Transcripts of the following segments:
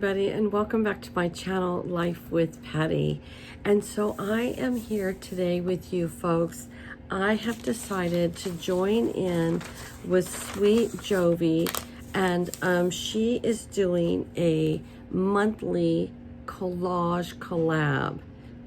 everybody, and welcome back to my channel, Life with Patty. And so I am here today with you folks. I have decided to join in with sweet Jovi, and she is doing a monthly collage collab.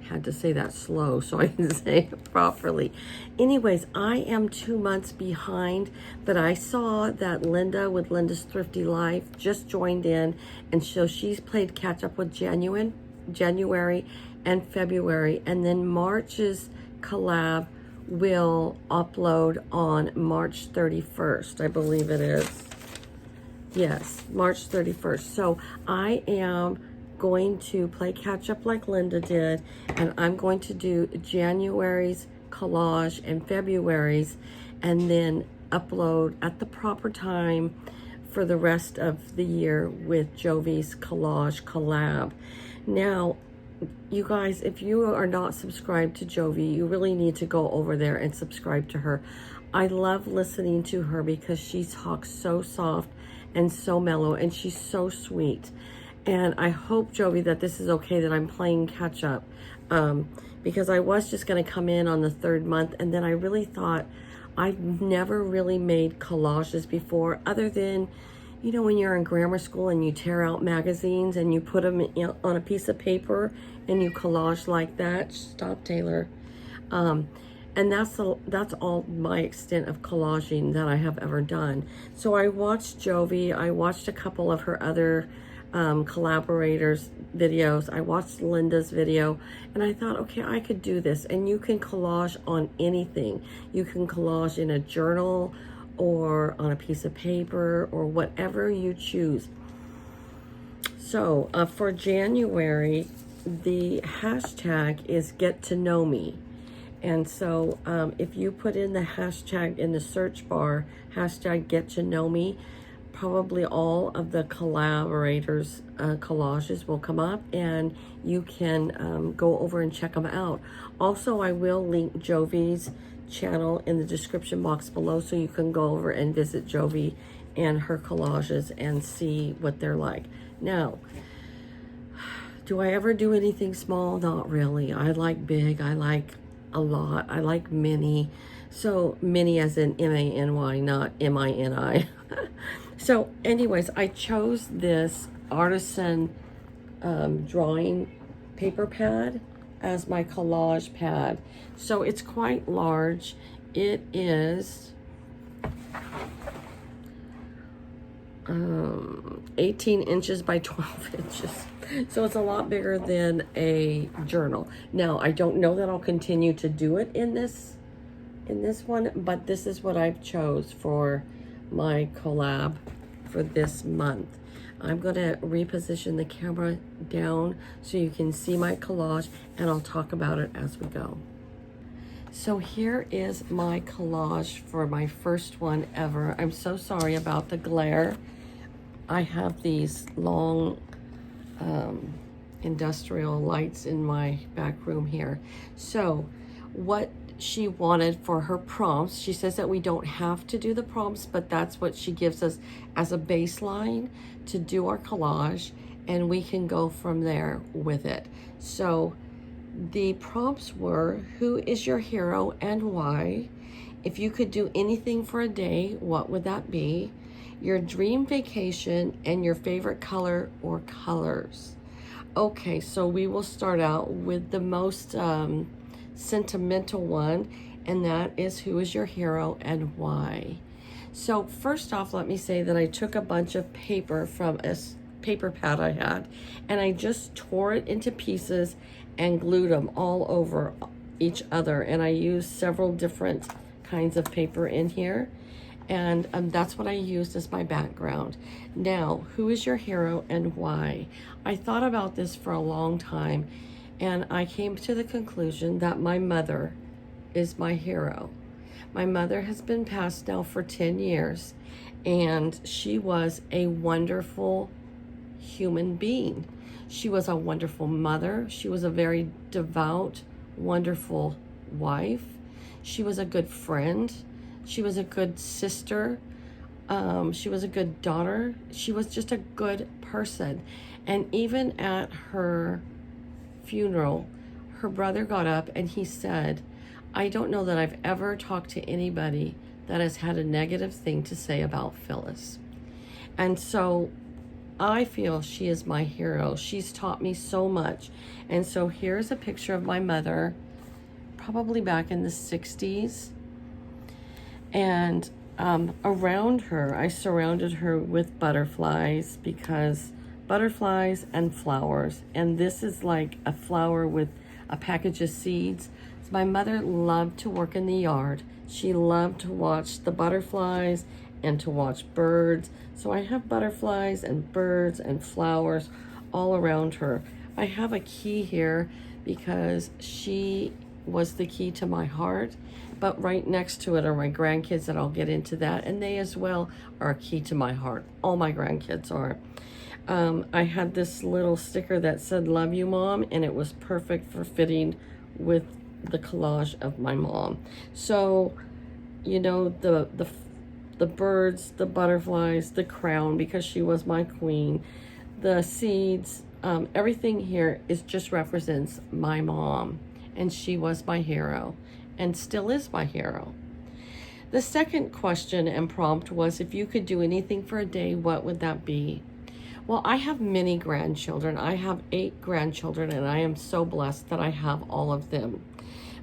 Had to say that slow so I can say it properly. Anyways, I am 2 months behind, but I saw that Linda with Linda's Thrifty Life just joined in, and so she's played catch up with January and February, and then March's collab will upload on March 31st, I believe it is. Yes, March 31st. So I am going to play catch up like Linda did, and I'm going to do January's collage and February's, and then upload at the proper time for the rest of the year with Jovi's collage collab. Now, you guys, if you are not subscribed to Jovi, you really need to go over there and subscribe to her. I love listening to her because she talks so soft and so mellow, and she's so sweet. And I hope, Jovi, that this is okay that I'm playing catch up, because I was just going to come in on the 3rd month, and then I really thought I've never really made collages before, other than, you know, when you're in grammar school and you tear out magazines and you put them on a piece of paper and you collage like that. Stop, Taylor. And that's all my extent of collaging that I have ever done. So I watched Jovi. I watched a couple of her other collaborators videos. I watched Linda's video, and I thought, okay, I could do this. And you can collage on anything. You can collage in a journal or on a piece of paper or whatever you choose. So for January, the hashtag is get to know me. And so if you put in the hashtag in the search bar, hashtag get to know me, probably all of the collaborators' collages will come up, and you can go over and check them out. Also, I will link Jovi's channel in the description box below, so you can go over and visit Jovi and her collages and see what they're like. Now, do I ever do anything small? Not really. I like big. I like a lot. I like mini. So mini as in M-A-N-Y, not M-I-N-I. So anyways, I chose this artisan drawing paper pad as my collage pad. So it's quite large. It is 18 inches by 12 inches. So it's a lot bigger than a journal. Now, I don't know that I'll continue to do it in this one, but this is what I've chose for my collab for this month. I'm going to reposition the camera down so you can see my collage, and I'll talk about it as we go. So here is my collage for my first one ever. I'm so sorry about the glare. I have these long industrial lights in my back room here. So what she wanted for her prompts, she says that we don't have to do the prompts, but that's what she gives us as a baseline to do our collage, and we can go from there with it. So the prompts were, who is your hero and why? If you could do anything for a day, what would that be? Your dream vacation and your favorite color or colors. Okay, so we will start out with the most sentimental one, and that is, who is your hero and why? So first off, let me say that I took a bunch of paper from a paper pad I had, and I just tore it into pieces and glued them all over each other, and I used several different kinds of paper in here, and that's what I used as my background. Now, who is your hero and why? I thought about this for a long time, and I came to the conclusion that my mother is my hero. My mother has been passed now for 10 years, and she was a wonderful human being. She was a wonderful mother. She was a very devout, wonderful wife. She was a good friend. She was a good sister. She was a good daughter. She was just a good person. And even at her funeral, her brother got up and he said, I don't know that I've ever talked to anybody that has had a negative thing to say about Phyllis. And so I feel she is my hero. She's taught me so much. And so here's a picture of my mother, probably back in the 60s. And around her, I surrounded her with butterflies, because butterflies and flowers. And this is like a flower with a package of seeds. So my mother loved to work in the yard. She loved to watch the butterflies and to watch birds. So I have butterflies and birds and flowers all around her. I have a key here because she was the key to my heart, but right next to it are my grandkids, and I'll get into that, and they as well are a key to my heart. All my grandkids are. I had this little sticker that said love you mom, and it was perfect for fitting with the collage of my mom. So you know, the birds, the butterflies, the crown, because she was my queen, the seeds, everything here just represents my mom, and she was my hero and still is my hero. The second question and prompt was, if you could do anything for a day, what would that be? Well, I have many grandchildren. I have 8 grandchildren, and I am so blessed that I have all of them.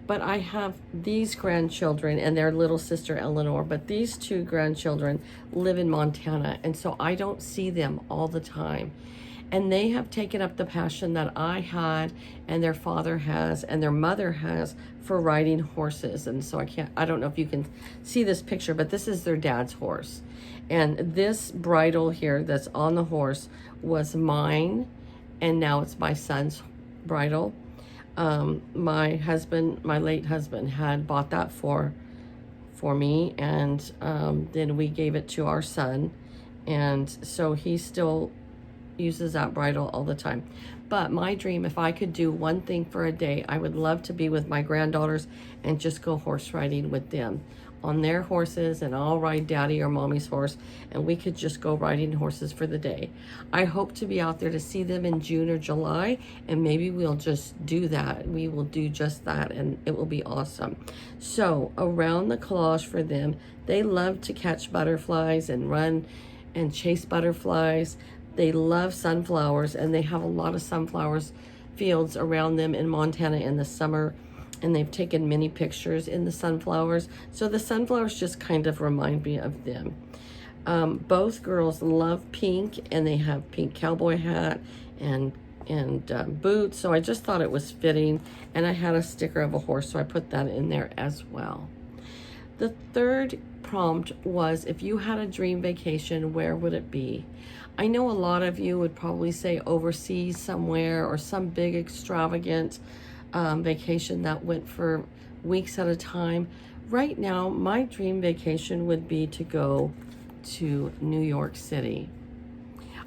But I have these grandchildren and their little sister Eleanor, but these 2 grandchildren live in Montana, and so I don't see them all the time. And they have taken up the passion that I had, and their father has, and their mother has, for riding horses. And so I don't know if you can see this picture, but this is their dad's horse. And this bridle here that's on the horse was mine, and now it's my son's bridle. My husband, my late husband, had bought that for me, and then we gave it to our son, and so he still uses that bridle all the time. But my dream, if I could do one thing for a day, I would love to be with my granddaughters and just go horse riding with them on their horses, and I'll ride daddy or mommy's horse, and we could just go riding horses for the day. I hope to be out there to see them in June or July, and maybe we'll just do that. We will do just that, and it will be awesome. So around the collage for them, they love to catch butterflies and run and chase butterflies. They love sunflowers, and they have a lot of sunflowers fields around them in Montana in the summer, and they've taken many pictures in the sunflowers. So the sunflowers just kind of remind me of them. Both girls love pink, and they have pink cowboy hat and boots. So I just thought it was fitting, and I had a sticker of a horse, so I put that in there as well. The third prompt was, if you had a dream vacation, where would it be? I know a lot of you would probably say overseas somewhere, or some big extravagant vacation that went for weeks at a time. Right now, my dream vacation would be to go to New York City.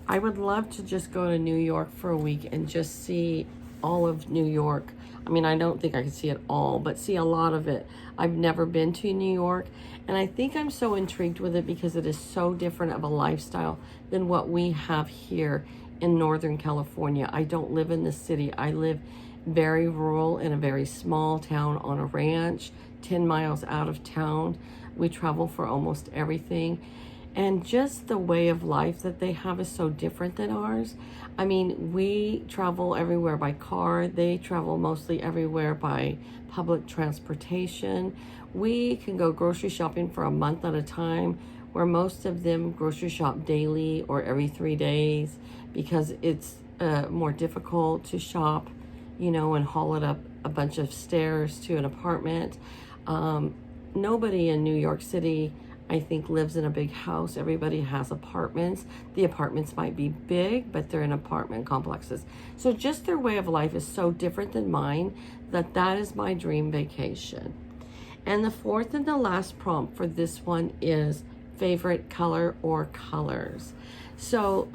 I would love to just go to New York for a week and just see all of New York. I mean, I don't think I could see it all, but see a lot of it. I've never been to New York, and I think I'm so intrigued with it because it is so different of a lifestyle than what we have here in Northern California. I don't live in the city. I live very rural in a very small town on a ranch, 10 miles out of town. We travel for almost everything. And just the way of life that they have is so different than ours. I mean, we travel everywhere by car. They travel mostly everywhere by public transportation. We can go grocery shopping for a month at a time, where most of them grocery shop daily or every 3 days, because it's more difficult to shop, you know, and haul it up a bunch of stairs to an apartment. Nobody in New York City, I think, lives in a big house. Everybody has apartments. The apartments might be big, but they're in apartment complexes. So just their way of life is so different than mine that is my dream vacation. And the fourth and the last prompt for this one is favorite color or colors. So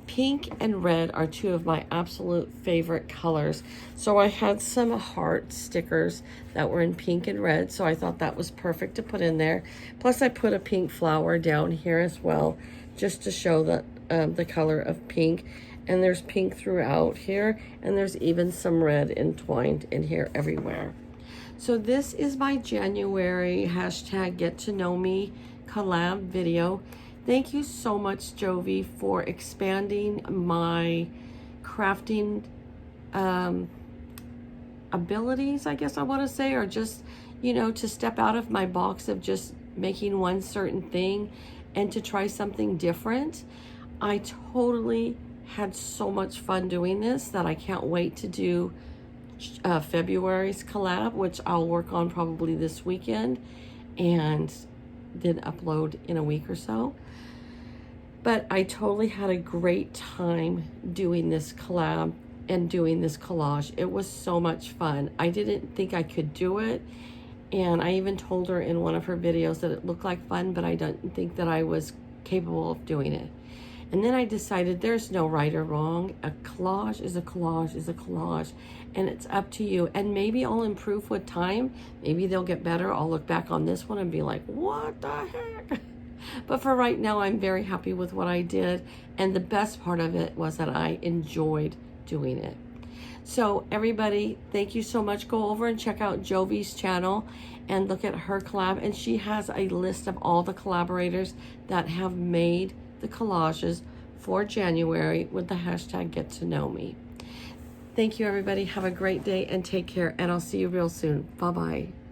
Pink and red are two of my absolute favorite colors. So I had some heart stickers that were in pink and red, so I thought that was perfect to put in there. Plus I put a pink flower down here as well, just to show that the color of pink. And there's pink throughout here, and there's even some red entwined in here everywhere. So this is my January hashtag get to know me collab video. Thank you so much, Jovi, for expanding my crafting abilities, I guess I want to say, or just, you know, to step out of my box of just making one certain thing and to try something different. I totally had so much fun doing this that I can't wait to do February's collab, which I'll work on probably this weekend and then upload in a week or so. But I totally had a great time doing this collab and doing this collage. It was so much fun. I didn't think I could do it, and I even told her in one of her videos that it looked like fun, but I didn't think that I was capable of doing it. And then I decided there's no right or wrong. A collage is a collage is a collage, and it's up to you. And maybe I'll improve with time. Maybe they'll get better. I'll look back on this one and be like, what the heck? But for right now, I'm very happy with what I did. And the best part of it was that I enjoyed doing it. So everybody, thank you so much. Go over and check out Jovi's channel and look at her collab. And she has a list of all the collaborators that have made the collages for January with the hashtag get to know me. Thank you, everybody. Have a great day and take care. And I'll see you real soon. Bye-bye.